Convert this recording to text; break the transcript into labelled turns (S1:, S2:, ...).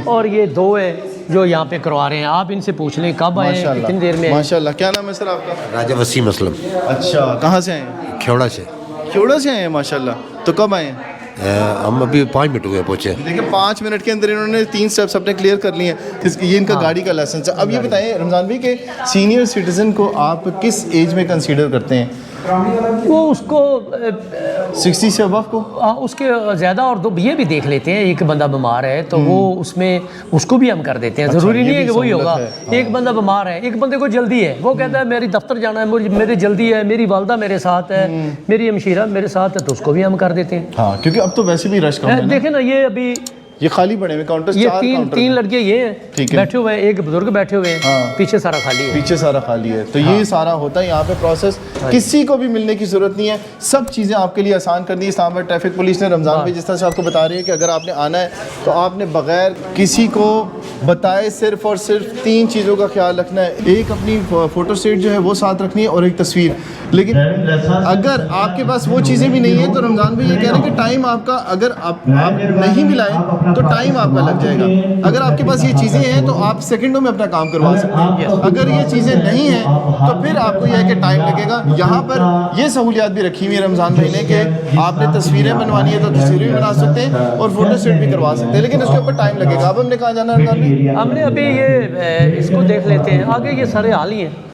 S1: اور یہ 2 ہے جو یہاں پہ کروا رہے ہیں. آپ ان سے پوچھ لیں کب آئے ہیں, کتنی دیر میں.
S2: ماشاء اللہ. کیا نام ہے سر آپ کا؟
S3: راجہ وسیم اسلم.
S2: اچھا, کہاں سے آئے ہیں؟
S3: کھیوڑا سے.
S2: کھیوڑا سے آئے ہیں, ماشاء اللہ. تو کب آئے ہیں؟
S3: ہم ابھی 5 منٹ ہوئے پہنچے.
S2: دیکھیں 5 منٹ کے اندر انہوں نے 3 سٹیپس اپنے کلیئر کر لیے ہیں. یہ ان کا گاڑی کا لائسنس ہے. اب یہ بتائیں رمضان بھائی کہ سینئر سٹیزن کو آپ کس ایج میں کنسیڈر کرتے ہیں؟
S1: وہ اس کو
S2: 60 سے ابو کو
S1: اس کے زیادہ, اور یہ بھی دیکھ لیتے ہیں ایک بندہ بیمار ہے تو وہ اس میں اس کو بھی ہم کر دیتے ہیں. ضروری نہیں ہے کہ وہی ہوگا. ایک بندہ بیمار ہے, ایک بندے کو جلدی ہے, وہ کہتا ہے میری دفتر جانا ہے, میری جلدی ہے, میری والدہ میرے ساتھ ہے, میری ہمشیرہ میرے ساتھ ہے, تو اس کو بھی ہم کر دیتے ہیں.
S2: ہاں, کیونکہ اب تو ویسے بھی رش کم ہے.
S1: دیکھیں نا یہ ابھی
S2: یہ خالی پڑے ہوئے کاؤنٹر,
S1: یہ 3 لڑکے یہ ہیں بیٹھے ہوئے ہیں, ایک بزرگ بیٹھے ہوئے ہیں, پیچھے سارا خالی ہے.
S2: پیچھے سارا خالی ہے. تو یہ سارا ہوتا ہے یہاں پہ پروسیس. کسی کو بھی ملنے کی ضرورت نہیں ہے, سب چیزیں آپ کے لیے آسان کر دی. اسلام آباد ٹریفک پولیس نے رمضان بھائی جس طرح سے آپ کو بتا رہی ہے کہ اگر آپ نے آنا ہے تو آپ نے بغیر کسی کو بتائے صرف اور صرف 3 چیزوں کا خیال رکھنا ہے. ایک اپنی فوٹو اسٹیٹ جو ہے وہ ساتھ رکھنی ہے, اور ایک تصویر. لیکن اگر آپ کے پاس وہ چیزیں بھی نہیں ہیں تو رمضان بھائی یہ کہہ رہے ہیں کہ ٹائم آپ کا, اگر آپ نہیں بھی لائیں تو ٹائم آپ کا لگ جائے گا. اگر آپ کے پاس یہ چیزیں ہیں تو آپ سیکنڈوں میں اپنا کام کروا سکتے ہیں. اگر یہ چیزیں نہیں ہیں تو پھر آپ کو یہ ہے کہ ٹائم لگے گا. یہاں پر یہ سہولیات بھی رکھی ہوئی ہے رمضان بھائی نے کہ آپ نے تصویریں بنوانی ہے تو تصویریں بھی بنا سکتے ہیں اور فوٹو اسٹیٹ بھی کروا سکتے ہیں, لیکن اس کے اوپر ٹائم لگے گا. اب ہم نے کہاں جانا ہے رمضان بھائی؟
S1: ہم نے ابھی یہ اس کو دیکھ لیتے ہیں, آگے یہ سارے حال ہی ہیں.